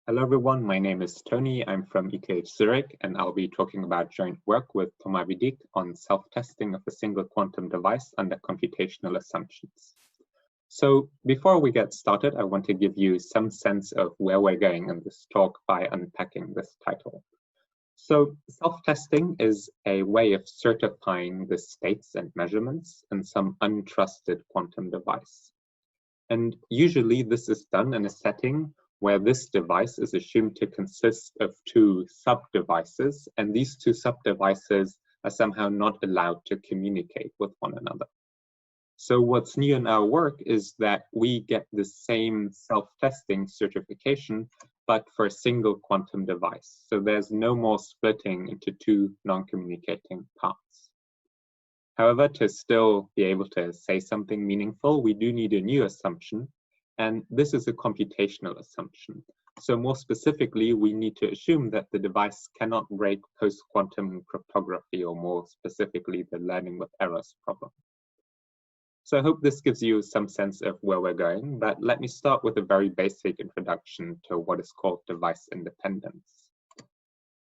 Hello everyone, my name is Tony. I'm from ETH Zurich, and I'll be talking about joint work with Thomas Vidick on self-testing of a single quantum device under computational assumptions. So before we get started, I want to give you some sense of where we're going in this talk by unpacking this title. So self-testing is a way of certifying the states and measurements in some untrusted quantum device. And usually this is done in a setting where this device is assumed to consist of two sub-devices, and these two sub-devices are somehow not allowed to communicate with one another. So what's new in our work is that we get the same self-testing certification, but for a single quantum device. So there's no more splitting into two non-communicating parts. However, to still be able to say something meaningful, we do need a new assumption, and this is a computational assumption. So more specifically, we need to assume that the device cannot break post-quantum cryptography, or more specifically, the learning with errors problem. So I hope this gives you some sense of where we're going, but let me start with a very basic introduction to what is called device independence.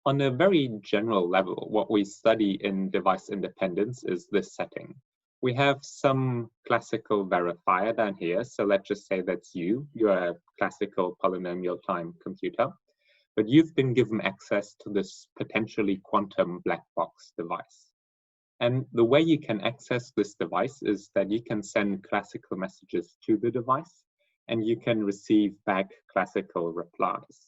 On a very general level, what we study in device independence is this setting. We have some classical verifier down here. So let's just say that's you. You're a classical polynomial time computer, but you've been given access to this potentially quantum black box device. And the way you can access this device is that you can send classical messages to the device, and you can receive back classical replies.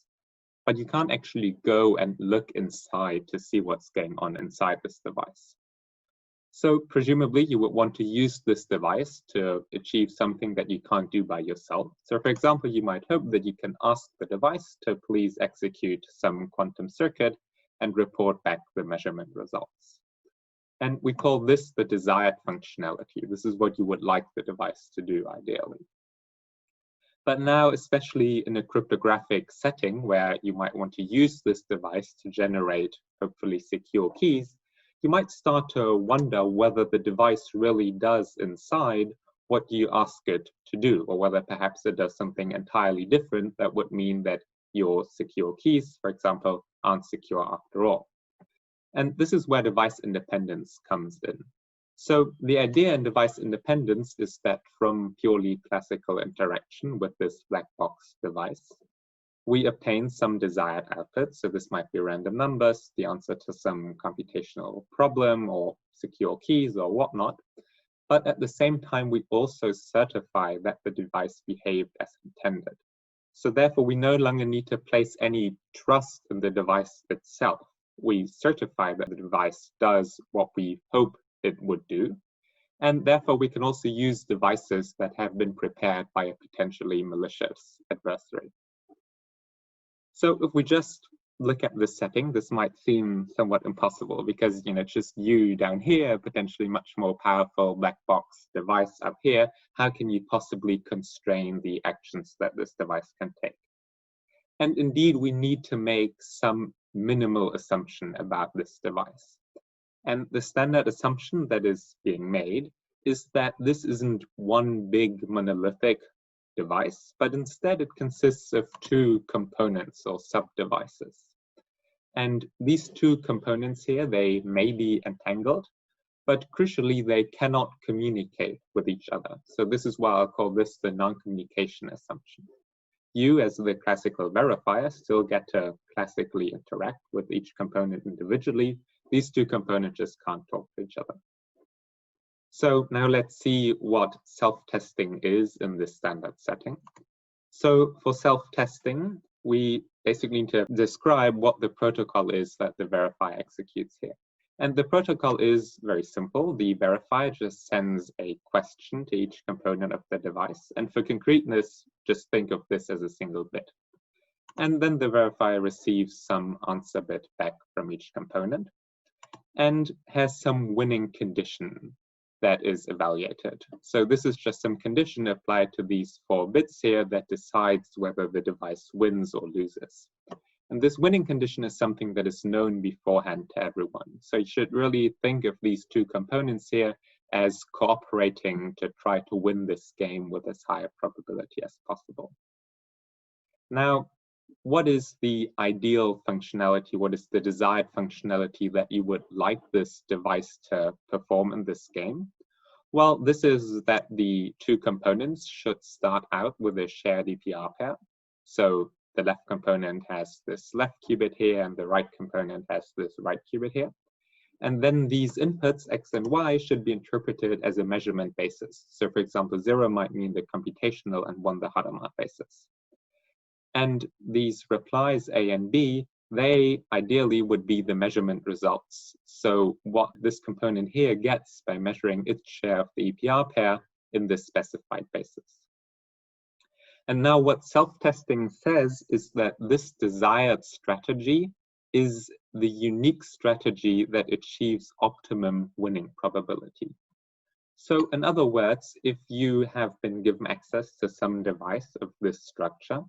But you can't actually go and look inside to see what's going on inside this device. So presumably you would want to use this device to achieve something that you can't do by yourself. So for example, you might hope that you can ask the device to please execute some quantum circuit and report back the measurement results. And we call this the desired functionality. This is what you would like the device to do ideally. But now, especially in a cryptographic setting where you might want to use this device to generate hopefully secure keys, you might start to wonder whether the device really does inside what you ask it to do, or whether perhaps it does something entirely different that would mean that your secure keys, for example, aren't secure after all. And this is where device independence comes in. So the idea in device independence is that from purely classical interaction with this black box device, we obtain some desired output. So this might be random numbers, the answer to some computational problem, or secure keys, or whatnot. But at the same time, we also certify that the device behaved as intended. So therefore, we no longer need to place any trust in the device itself. We certify that the device does what we hope it would do. And therefore, we can also use devices that have been prepared by a potentially malicious adversary. So if we just look at this setting, this might seem somewhat impossible because, it's just you down here, potentially much more powerful black box device up here. How can you possibly constrain the actions that this device can take? And indeed, we need to make some minimal assumption about this device. And the standard assumption that is being made is that this isn't one big monolithic device, but instead it consists of two components or sub-devices. And these two components here, they may be entangled, but crucially, they cannot communicate with each other. So this is why I'll call this the non-communication assumption. You, as the classical verifier, still get to classically interact with each component individually. These two components just can't talk to each other. So now let's see what self-testing is in this standard setting. So for self-testing, we basically need to describe what the protocol is that the verifier executes here. And the protocol is very simple. The verifier just sends a question to each component of the device. And for concreteness, just think of this as a single bit. And then the verifier receives some answer bit back from each component and has some winning condition that is evaluated. So this is just some condition applied to these 4 bits here that decides whether the device wins or loses. And this winning condition is something that is known beforehand to everyone. So you should really think of these two components here as cooperating to try to win this game with as high a probability as possible. Now, what is the ideal functionality? What is the desired functionality that you would like this device to perform in this game? Well, this is that the two components should start out with a shared EPR pair. So the left component has this left qubit here, and the right component has this right qubit here. And then these inputs, X and Y, should be interpreted as a measurement basis. So for example, 0 might mean the computational and 1 the Hadamard basis. And these replies A and B, they ideally would be the measurement results. So what this component here gets by measuring its share of the EPR pair in this specified basis. And now what self-testing says is that this desired strategy is the unique strategy that achieves optimum winning probability. So in other words, if you have been given access to some device of this structure,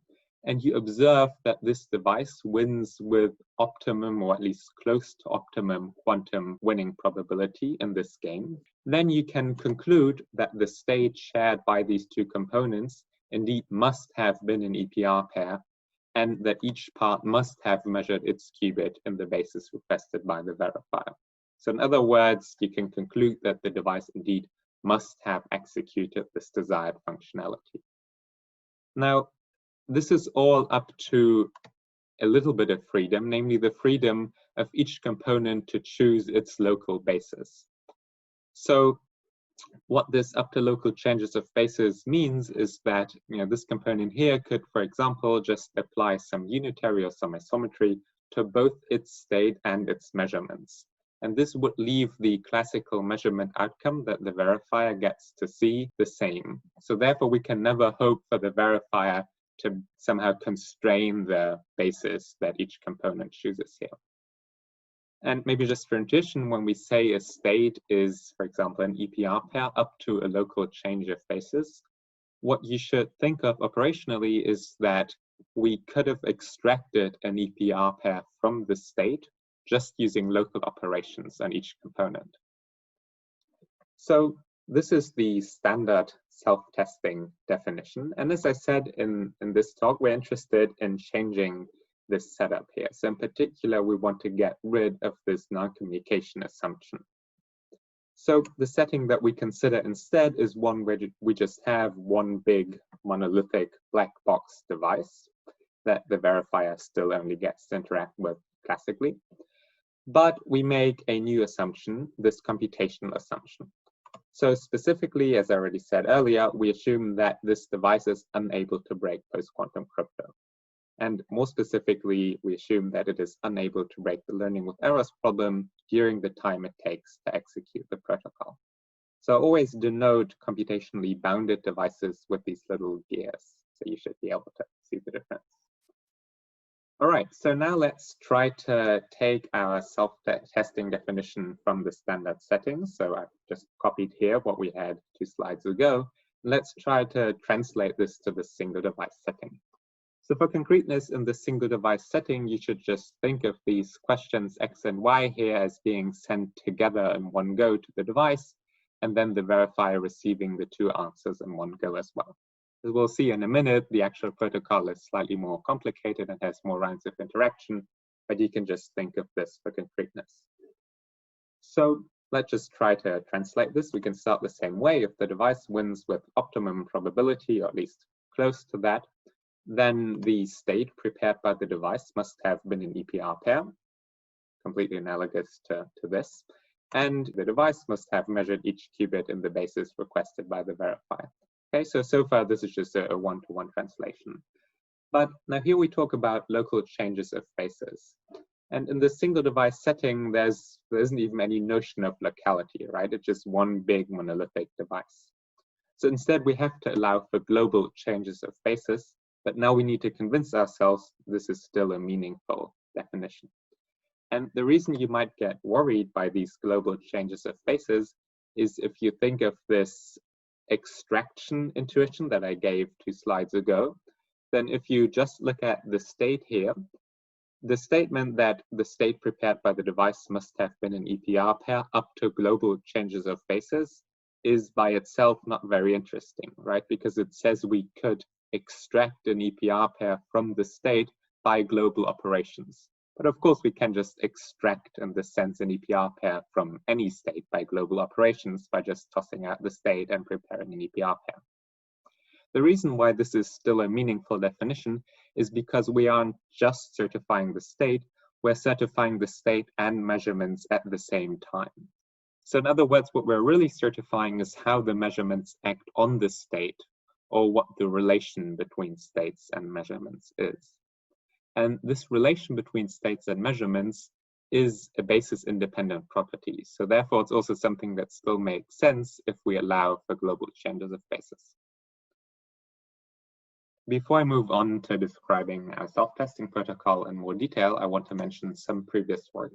and you observe that this device wins with optimum, or at least close to optimum, quantum winning probability in this game, then you can conclude that the state shared by these two components indeed must have been an EPR pair, and that each part must have measured its qubit in the basis requested by the verifier. So in other words, you can conclude that the device indeed must have executed this desired functionality. Now, this is all up to a little bit of freedom, namely the freedom of each component to choose its local basis. So what this up to local changes of basis means is that this component here could, for example, just apply some unitary or some isometry to both its state and its measurements. And this would leave the classical measurement outcome that the verifier gets to see the same. So therefore, we can never hope for the verifier to somehow constrain the basis that each component chooses here. And maybe just for intuition, when we say a state is, for example, an EPR pair up to a local change of basis, what you should think of operationally is that we could have extracted an EPR pair from the state just using local operations on each component. So this is the standard self-testing definition. And as I said in this talk, we're interested in changing this setup here. So in particular, we want to get rid of this non-communication assumption. So the setting that we consider instead is one where we just have one big monolithic black box device that the verifier still only gets to interact with classically. But we make a new assumption, this computational assumption. So specifically, as I already said earlier, we assume that this device is unable to break post-quantum crypto. And more specifically, we assume that it is unable to break the learning with errors problem during the time it takes to execute the protocol. So always denote computationally bounded devices with these little gears. So you should be able to see the difference. All right, so now let's try to take our self-testing definition from the standard settings. So I've just copied here what we had 2 slides ago. Let's try to translate this to the single device setting. So for concreteness in the single device setting, you should just think of these questions X and Y here as being sent together in one go to the device, and then the verifier receiving the 2 answers in one go as well. As we'll see in a minute, the actual protocol is slightly more complicated and has more rounds of interaction, but you can just think of this for concreteness. So let's just try to translate this. We can start the same way. If the device wins with optimum probability, or at least close to that, then the state prepared by the device must have been an EPR pair, completely analogous to this. And the device must have measured each qubit in the basis requested by the verifier. Okay, so far this is just a one-to-one translation. But now here we talk about local changes of basis. And in the single device setting, there isn't even any notion of locality, right? It's just one big monolithic device. So instead, we have to allow for global changes of basis, but now we need to convince ourselves this is still a meaningful definition. And the reason you might get worried by these global changes of basis is if you think of this extraction intuition that I gave 2 slides ago, then if you just look at the state here, the statement that the state prepared by the device must have been an EPR pair up to global changes of basis is by itself not very interesting, right? Because it says we could extract an EPR pair from the state by global operations. But of course, we can just extract, in this sense, an EPR pair from any state by global operations by just tossing out the state and preparing an EPR pair. The reason why this is still a meaningful definition is because we aren't just certifying the state, we're certifying the state and measurements at the same time. So in other words, what we're really certifying is how the measurements act on the state, or what the relation between states and measurements is. And this relation between states and measurements is a basis-independent property. So therefore, it's also something that still makes sense if we allow for global changes of basis. Before I move on to describing our self-testing protocol in more detail, I want to mention some previous work.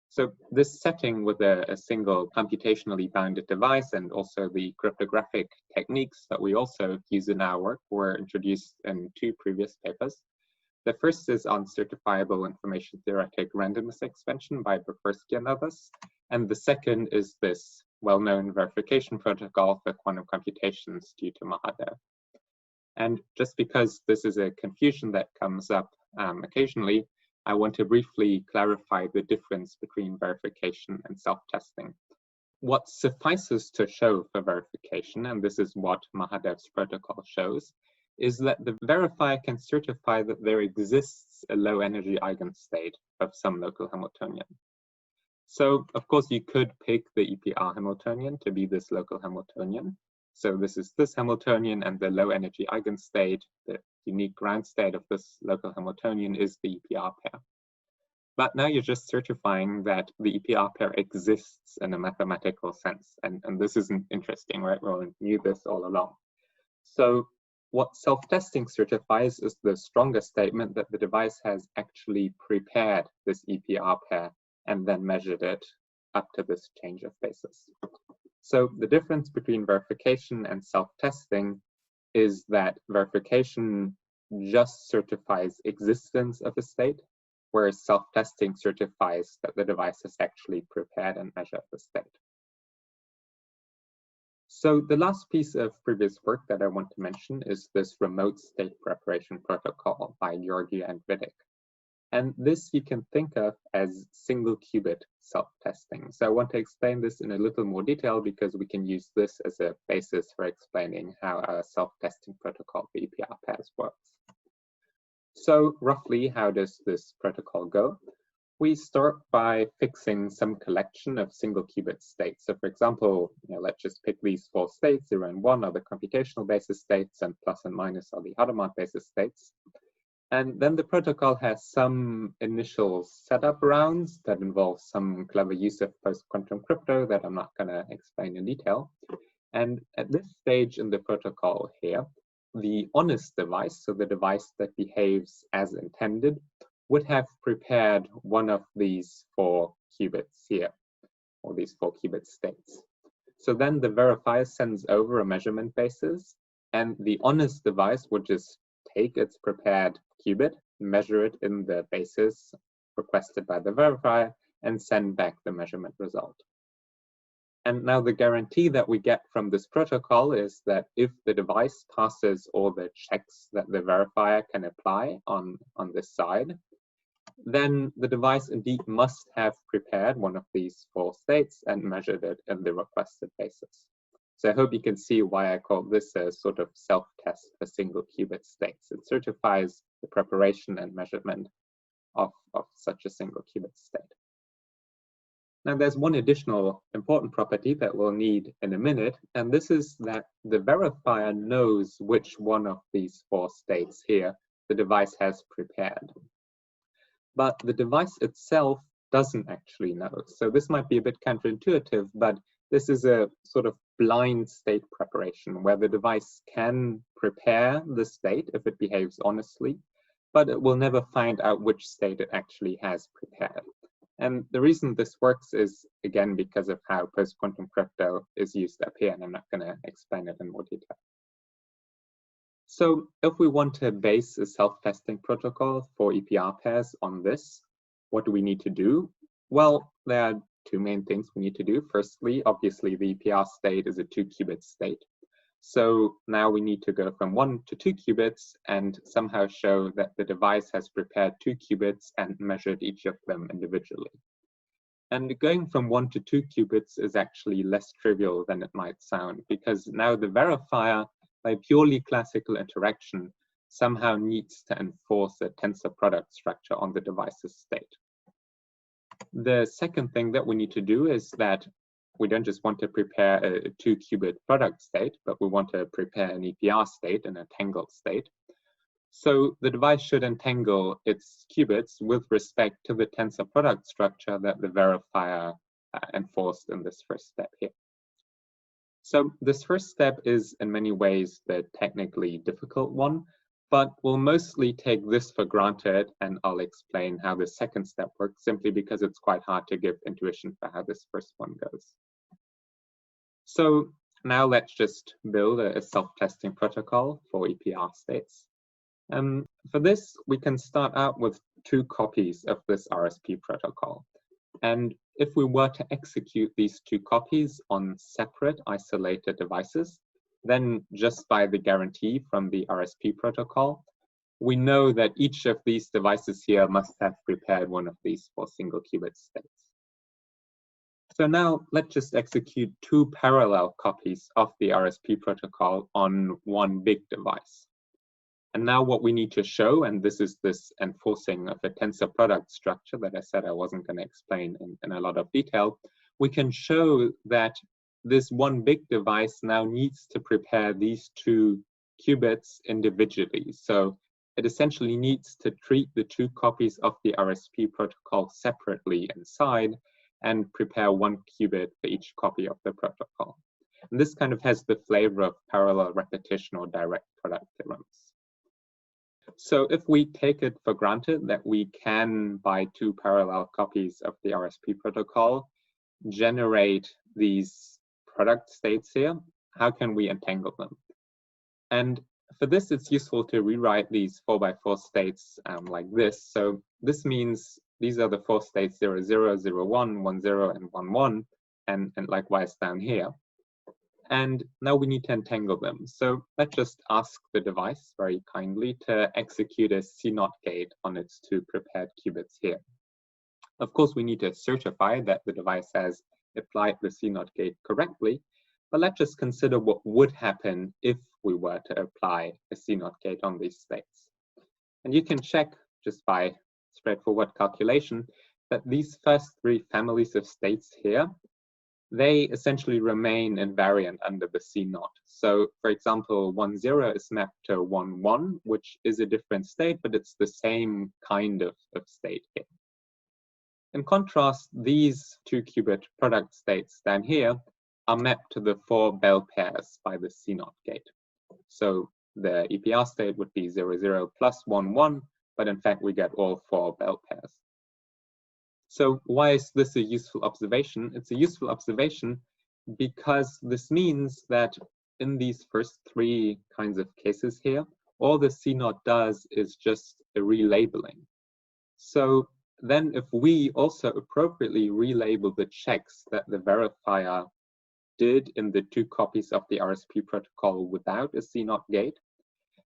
So this setting with a single computationally bounded device and also the cryptographic techniques that we also use in our work were introduced in 2 previous papers. The first is on certifiable information theoretic randomness expansion by Bursky and others. And the second is this well-known verification protocol for quantum computations due to Mahadev. And just because this is a confusion that comes up occasionally, I want to briefly clarify the difference between verification and self-testing. What suffices to show for verification, and this is what Mahadev's protocol shows, is that the verifier can certify that there exists a low-energy eigenstate of some local Hamiltonian. So, of course, you could pick the EPR Hamiltonian to be this local Hamiltonian. So this is this Hamiltonian, and the low-energy eigenstate, the unique ground state of this local Hamiltonian, is the EPR pair. But now you're just certifying that the EPR pair exists in a mathematical sense, and this isn't interesting, right? We all knew this all along. So what self-testing certifies is the stronger statement that the device has actually prepared this EPR pair and then measured it up to this change of basis. So the difference between verification and self-testing is that verification just certifies existence of a state, whereas self-testing certifies that the device has actually prepared and measured the state. So the last piece of previous work that I want to mention is this remote state preparation protocol by Georgi and Vidick. And this you can think of as single qubit self-testing. So I want to explain this in a little more detail because we can use this as a basis for explaining how our self-testing protocol for EPR pairs works. So roughly, how does this protocol go? We start by fixing some collection of single qubit states. So for example, let's just pick these 4 states. 0 and 1 are the computational basis states, and plus and minus are the Hadamard basis states. And then the protocol has some initial setup rounds that involve some clever use of post-quantum crypto that I'm not going to explain in detail. And at this stage in the protocol here, the honest device, so the device that behaves as intended, would have prepared one of these 4 qubits here, or these 4 qubit states. So then the verifier sends over a measurement basis, and the honest device would just take its prepared qubit, measure it in the basis requested by the verifier, and send back the measurement result. And now the guarantee that we get from this protocol is that if the device passes all the checks that the verifier can apply on this side, then the device indeed must have prepared one of these 4 states and measured it in the requested basis. So I hope you can see why I call this a sort of self-test for single qubit states. It certifies the preparation and measurement of such a single qubit state. Now there's one additional important property that we'll need in a minute, and this is that the verifier knows which one of these 4 states here the device has prepared. But the device itself doesn't actually know. So this might be a bit counterintuitive, but this is a sort of blind state preparation where the device can prepare the state if it behaves honestly, but it will never find out which state it actually has prepared. And the reason this works is, again, because of how post-quantum crypto is used up here, and I'm not going to explain it in more detail. So if we want to base a self-testing protocol for EPR pairs on this, what do we need to do? Well, there are 2 main things we need to do. Firstly, obviously, the EPR state is a 2 qubit state. So now we need to go from 1 to 2 qubits and somehow show that the device has prepared 2 qubits and measured each of them individually. And going from 1 to 2 qubits is actually less trivial than it might sound, because now the verifier, by purely classical interaction, somehow needs to enforce a tensor product structure on the device's state. The second thing that we need to do is that we don't just want to prepare a 2-qubit product state, but we want to prepare an EPR state, an entangled state. So the device should entangle its qubits with respect to the tensor product structure that the verifier enforced in this first step here. So this first step is in many ways the technically difficult one, but we'll mostly take this for granted, and I'll explain how the second step works simply because it's quite hard to give intuition for how this first one goes. So now let's just build a self-testing protocol for EPR states. For this, we can start out with 2 copies of this RSP protocol. And if we were to execute these 2 copies on separate isolated devices, then just by the guarantee from the RSP protocol, we know that each of these devices here must have prepared one of these 4 single qubit states. So now let's just execute 2 parallel copies of the RSP protocol on one big device. And now what we need to show, and this is this enforcing of a tensor product structure that I said I wasn't going to explain in a lot of detail, we can show that this one big device now needs to prepare these 2 qubits individually. So it essentially needs to treat the 2 copies of the RSP protocol separately inside and prepare 1 qubit for each copy of the protocol. And this kind of has the flavor of parallel repetition or direct product theorems. So if we take it for granted that we can, by 2 parallel copies of the RSP protocol, generate these product states here, how can we entangle them? And for this, it's useful to rewrite these 4x4 states like this. So this means these are the 4 states 0, 0, 0, 1, 1, 0, and 1, 1, and likewise down here. And now we need to entangle them. So let's just ask the device very kindly to execute a CNOT gate on its 2 prepared qubits here. Of course, we need to certify that the device has applied the CNOT gate correctly, but let's just consider what would happen if we were to apply a CNOT gate on these states. And you can check just by straightforward calculation that these first 3 families of states here, they essentially remain invariant under the CNOT. So for example, 1, 0 is mapped to 1, 1, which is a different state, but it's the same kind of state here. In contrast, these 2 qubit product states down here are mapped to the 4 bell pairs by the CNOT gate. So the EPR state would be 0, 0 plus 1, 1, but in fact we get all 4 bell pairs. So why is this a useful observation? It's a useful observation because this means that in these first 3 kinds of cases here, all the CNOT does is just a relabeling. So then if we also appropriately relabel the checks that the verifier did in the 2 copies of the RSP protocol without a CNOT gate,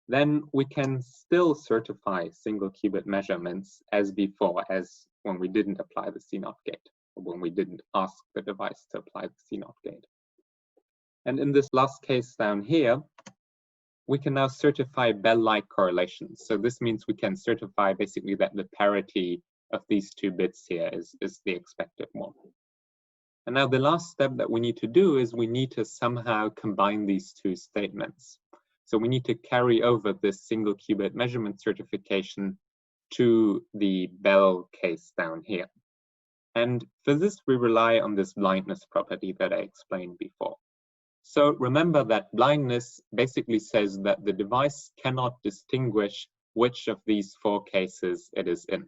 then we can still certify single qubit measurements as before, as when we didn't apply the CNOT gate, or when we didn't ask the device to apply the CNOT gate. And in this last case down here, we can now certify bell-like correlations. So this means we can certify basically that the parity of these 2 bits here is the expected one. And now the last step that we need to do is we need to somehow combine these 2 statements. So we need to carry over this single qubit measurement certification to the bell case down here. And for this, we rely on this blindness property that I explained before. So remember that blindness basically says that the device cannot distinguish which of these 4 cases it is in.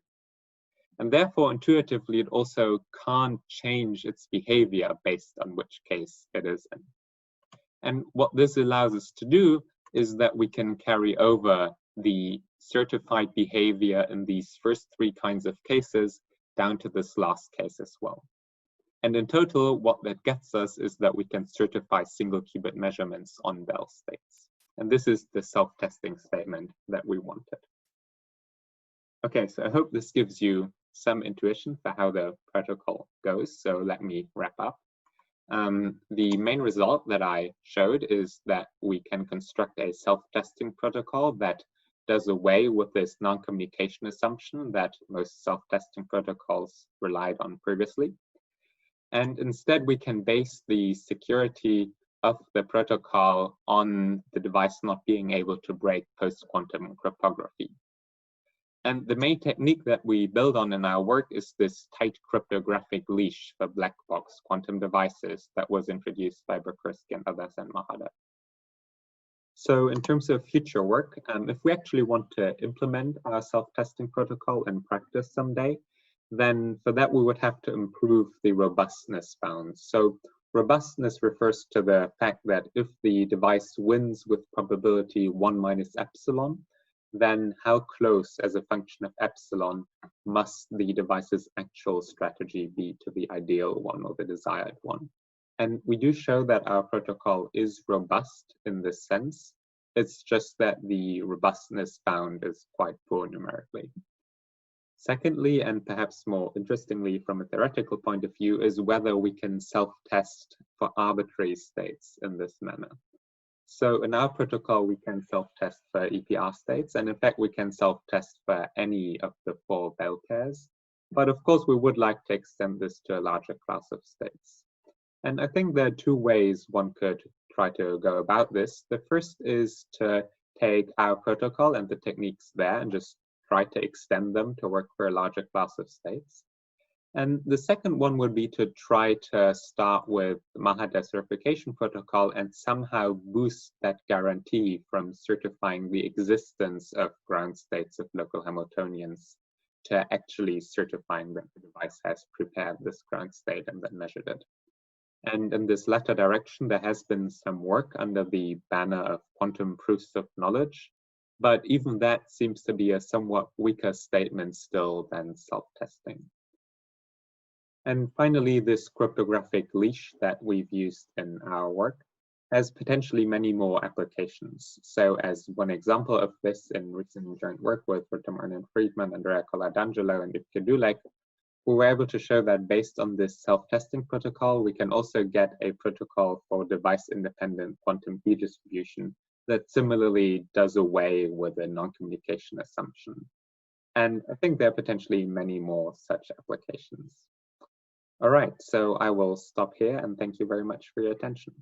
And therefore, intuitively, it also can't change its behavior based on which case it is in. And what this allows us to do is that we can carry over the certified behavior in these first 3 kinds of cases down to this last case as well. And in total, what that gets us is that we can certify single qubit measurements on Bell states. And this is the self-testing statement that we wanted. Okay, so I hope this gives you some intuition for how the protocol goes. So let me wrap up. The main result that I showed is that we can construct a self-testing protocol that does away with this non-communication assumption that most self-testing protocols relied on previously. And instead, we can base the security of the protocol on the device not being able to break post-quantum cryptography. And the main technique that we build on in our work is this tight cryptographic leash for black box quantum devices that was introduced by Bursky and others in Mahara. So in terms of future work, if we actually want to implement our self-testing protocol in practice someday, then for that we would have to improve the robustness bounds. So robustness refers to the fact that if the device wins with probability 1 minus epsilon, then how close as a function of epsilon must the device's actual strategy be to the ideal one or the desired one? And we do show that our protocol is robust in this sense. It's just that the robustness bound is quite poor numerically. Secondly, and perhaps more interestingly from a theoretical point of view, is whether we can self-test for arbitrary states in this manner. So in our protocol, we can self-test for EPR states, and in fact, we can self-test for any of the 4 Bell pairs. But of course, we would like to extend this to a larger class of states. And I think there are 2 ways one could try to go about this. The first is to take our protocol and the techniques there and just try to extend them to work for a larger class of states. And the second one would be to try to start with the Mahara certification protocol and somehow boost that guarantee from certifying the existence of ground states of local Hamiltonians to actually certifying that the device has prepared this ground state and then measured it. And in this latter direction, there has been some work under the banner of quantum proofs of knowledge, but even that seems to be a somewhat weaker statement still than self-testing. And finally, this cryptographic leash that we've used in our work has potentially many more applications. So as one example of this in recent joint work with Tom Arnon-Friedman, Andrea Coladangelo, and Ipke Dulek, we were able to show that based on this self-testing protocol, we can also get a protocol for device-independent quantum key distribution that similarly does away with a non-communication assumption. And I think there are potentially many more such applications. All right, so I will stop here and thank you very much for your attention.